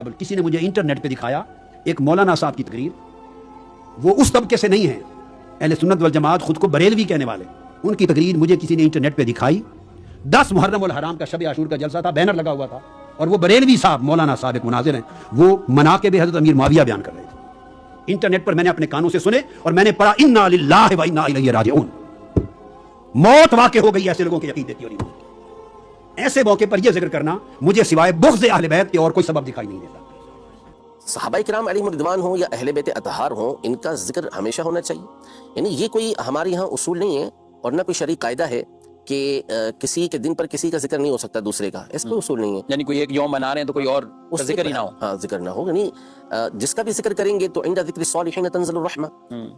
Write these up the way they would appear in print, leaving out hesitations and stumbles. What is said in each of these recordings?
किसी ने मुझे इंटरनेट पे दिखाया एक मौलाना साहब की तकरीर, वो उस तबके से नहीं है, अहले सुन्नत वल जमात खुद को बरेलवी कहने वाले, उनकी तकरीर मुझे किसी ने इंटरनेट पे दिखाई। 10 मुहर्रम उल हराम का शब आशूर का जलसा था, बैनर लगा हुआ था और वो बरेलवी साहब मौलाना साहब एक मुनाजिर हैं, वो मनाक़िब हज़रत अमीर मुआविया बयान कर रहे थे। इंटरनेट पर मैंने अपने कानों से सुने और मैंने पढ़ा इन्ना लिल्लाहि व इन्ना इलैहि राजिऊन। मौत वाक़ हो गई ऐसे लोगों के अक़ीदे की और ईमान की। ऐसे मौके पर यह जिक्र करना मुझे सिवाय बुग़्ज़ अहले बैत के और कोई सबब दिखाई नहीं देता। सहाबाए किराम अलैहिम रिदवान हो या अहले बैत अतहार हो, इनका जिक्र हमेशा होना चाहिए। यानी ये कोई हमारे यहाँ उसूल नहीं है और न कोई शरई कायदा है कि किसी के दिन पर किसी का जिक्र नहीं हो सकता दूसरे का, ऐसा कोई उसूल नहीं है। यानी कोई एक यौम मना रहे हैं तो कोई और का जिक्र ही ना हो। हाँ, जिक्र ना हो, यानी जिसका भी जिक्र करेंगे तो इंदा ज़िक्र सालिहीन तंज़िलुर रहमा,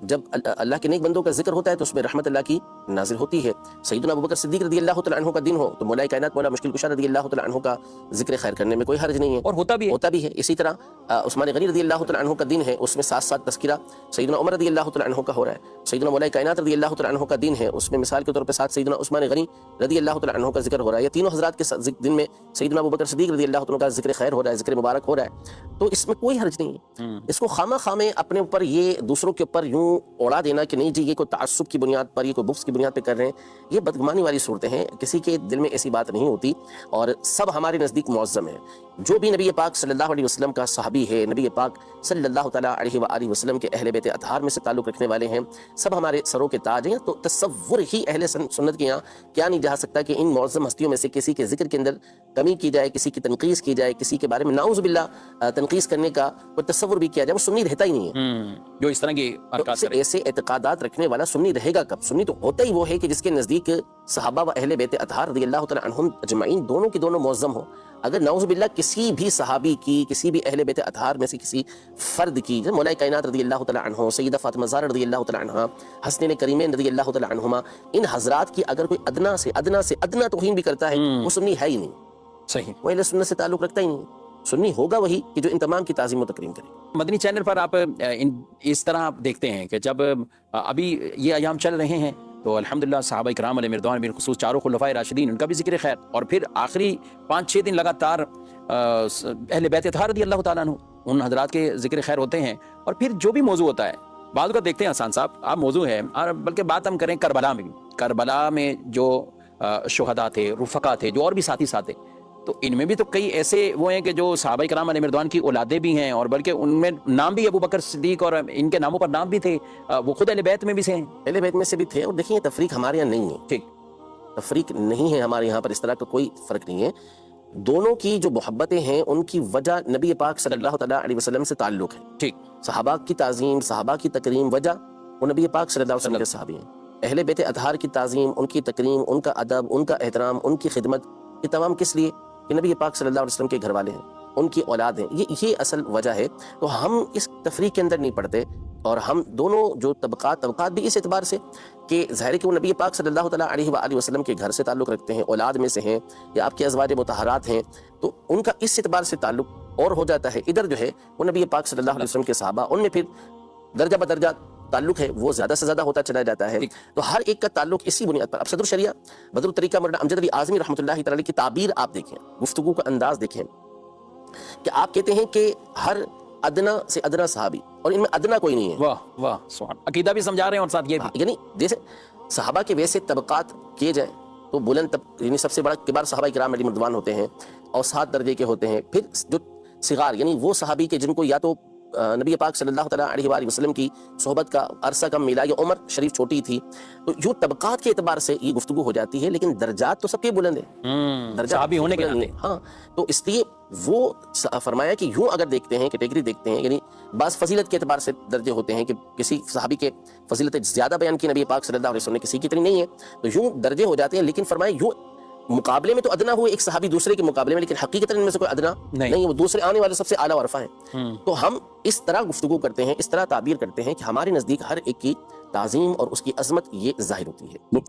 जब अल्लाह के नेक बंदों का जिक्र होता है तो उसमें रहमत अल्लाह की नाजिल होती है। सैयदना अबू बकर सिद्दीक़ रज़ियल्लाहु तआला अन्हु का दिन हो तो मौला कायनात मौला मुश्किल कुशा रज़ियल्लाहु तआला अन्हु का जिक्र खैर करने में कोई हर्ज नहीं है, और होता भी है। इसी तरह उस्मान गनी रज़ियल्लाहु तआला अन्हु का दिन है, उसमें साथ तज़किरा सैयदना उमर रज़ियल्लाहु तआला अन्हु का हो रहा है। सैयदना मौला कायनात रज़ियल्लाहु तआला अन्हु का दिन है, उसमें मिसाल के तौर पर साथ सैयदना उस्मान गनी रज़ियल्लाहु तआला अन्हु का जिक्र हो रहा है। या तीनों हज़रात के दिन में सैयदना अबू बकर सिद्दीक़ रज़ियल्लाहु तआला का जिक्र खैर हो रहा है, जिक्र मुबारक हो रहा है, तो इसमें कोई हर्ज नहीं है। इसको खामे अपने ऊपर ये दूसरों के ऊपर यूं उड़ा देना कि नहीं जी ये कोई तासुब की बुनियाद पर, ये कोई बुक्स की बुनियाद पर कर रहे हैं, ये बदगुमानी वाली सूरतें हैं। किसी के दिल में ऐसी बात नहीं होती और सब हमारे नज़दीक मुअज़्ज़म है। जो भी नबी पाक सल्लल्लाहु अलैहि वसल्लम का सहाबी है, नबी पाक सल्लल्लाहु तआला अलैहि वसल्लम के अहले बैत अतहार में से ताल्लुक़ रखने वाले हैं, सब हमारे सरों के ताज हैं। तो तसव्वुर ही अहले सुन्नत के यहाँ क्या नहीं जा सकता कि इन मुअज़्ज़म हस्तियों में से किसी के जिक्र के अंदर कमी की जाए, किसी की तनक़ीस की जाए, किसी के बारे में नाउज़ु बिल्लाह तनक़ीस करने का कोई तसव्वुर भी किया जाए, वो सुन्नी रहता ही नहीं है। जो इस तरह की तो ऐसे एतक़ादात रखने वाला सुन्नी रहेगा कब? सुन्नी तो होता ही वो है कि जिसके नज़दीक सहाबा व अहले बैत अतहार रज़ियल्लाहु तआला अन्हुम अजमईन दोनों के दोनों मुअज़्ज़म हो। अगर नाउज़ु बिल्लाह किसी भी सहाबी की, किसी भी अहले बैत अतहार में से किसी फ़र्द की, जैसे मौला कायनात रज़ियल्लाहु तआला अन्हु, सैयदा फ़ातिमा ज़हरा रज़ियल्लाहु तआला अन्हा, हसनैन करीमैन रज़ियल्लाहु तआला अन्हुमा, इन हज़रात की अगर कोई अदना से अदना तौहीन भी करता है, वो सुन्नी है ही नहीं। सही, वो अहले सुन्नत से ताल्लुक़ रखता ही नहीं। सुन्नी होगा वही कि जो इन तमाम की ताज़ीम व तकरीम करे। मदनी चैनल पर आप इस तरह आप देखते हैं कि जब अभी ये अयाम चल रहे हैं तो अल्हम्दुलिल्लाह सहाबा किराम अलैहिम रिदवान बिलखुसूस चारों खुलफाए राशिदीन उनका भी जिक्र खैर, और फिर आखिरी 5-6 दिन लगातार अहले बैत अतहार रज़ियल्लाहु तआला अन्हु उन हज़रात के जिक्र खैर होते हैं। और फिर जो भी मौजू होता है, बाद को देखते हैं हसन साहब आप मौजू है, और बल्कि बात हम करें करबला में भी, करबला में जो शुहदा थे, रुफ़क़ा थे, जो और भी साथी साथ थे, तो इनमें भी तो कई ऐसे वो हैं कि जो सहाबा किराम अलैहिम रिदवान की औलादे भी हैं, और बल्कि उनमें नाम भी अबू बकर सिद्दीक़ और इनके नामों पर नाम भी थे, वो खुद अहले बैत में भी से हैं, अहले बैत में से भी थे। और देखिए तफरीक हमारे यहाँ नहीं है, ठीक, तफरीक नहीं है हमारे यहाँ पर, इस तरह का कोई फ़र्क नहीं है। दोनों की जो मोहब्बतें हैं उनकी वजह नबी पाक सल्लल्लाहु तआला अलैहि वसल्लम से ताल्लुक़ है। ठीक, सहाबा की ताज़ीम, सहाबा की तकरीम वजह वो नबी पाक सल्लल्लाहु अलैहि वसल्लम के सहाबी हैं। अहले बैत अतहार की ताज़ीम, उनकी तकरीम, उनका अदब, उनका एहतराम, उनकी खिदमत, ये तमाम किस लिए? कि नबी पाक सल्लल्लाहु अलैहि वसल्लम के घर वाले हैं, उनकी औलाद हैं, ये असल वजह है। तो हम इस तफरीक के अंदर नहीं पड़ते, और हम दोनों जो तबक़ात भी इस एतबार से कि ज़ाहिर है कि वो नबी पाक सल्लल्लाहु तआला अलैहि वसल्लम के घर से ताल्लुक़ रखते हैं, औलाद में से हैं या आपके अज़वाज मुतहरात हैं, तो उनका इस एतबार से ताल्लुक़ और हो जाता है। इधर जो है वो नबी पाक सल्लल्लाहु अलैहि वसल्लम के सहाबा, उनमें फिर दर्जा बदर्जा ताल्लुक़ है वो ज़्यादा से ज़्यादा होता चला जाता है। तो हर एक का ताल्लुक़ इसी बुनियाद पर। अब सदरुल शरिया बदरुल तरीक़ा मौलाना अमजद अली आज़मी रहमतुल्लाहि तआला की ताबीर आप देखें, गुफ्तगू का अंदाज़ देखें कि आप कहते हैं कि हर अदना से अदना सहाबी, और इनमें अदना कोई नहीं है। वाह वाह, सुभान, अकीदा भी समझा रहे हैं और साथ ये भी, यानी जैसे सहाबा के वैसे तबक़ात किए जाए तो बुलंद यानी सबसे बड़ा किबार सहाबा किराम अलैहिम रिदवान होते हैं और 7 दर्जे के होते हैं। फिर जो सिगार यानी वो सहाबी के जिनको या तो नबी पाक सल्लल्लाहु तआला अलैहि वसल्लम की सोहबत का अरसा कम मिला या उम्र शरीफ छोटी थी, तो यूं तबक़ात के एतबार से ये गुफ्तगू हो जाती है, लेकिन दर्जात तो सबके बुलंद है, दर्जा भी होने के नाते। हाँ, तो इसलिए वो फरमाया कि यूं अगर देखते हैं, कैटेगरी देखते हैं, यानी बाज़ फजीलत के एतबार से दर्जे होते हैं कि किसी सहाबी के फजीलत ज़्यादा बयान की नबी पाक सल्लल्लाहु अलैहि वसल्लम ने, किसी की इतनी नहीं है, तो यूं दर्जे हो जाते हैं। लेकिन फरमाया यूं मुकाबले में तो अदना हुए एक सहाबी दूसरे के मुकाबले में, लेकिन हकीकतन इनमें से कोई अदना नहीं, वो दूसरे आने वाले सबसे आला वरफा है। तो हम इस तरह गुफ्तगू करते हैं, इस तरह ताबीर करते हैं कि हमारे नज़दीक हर एक की ताज़ीम और उसकी अज़मत ये ज़ाहिर होती है।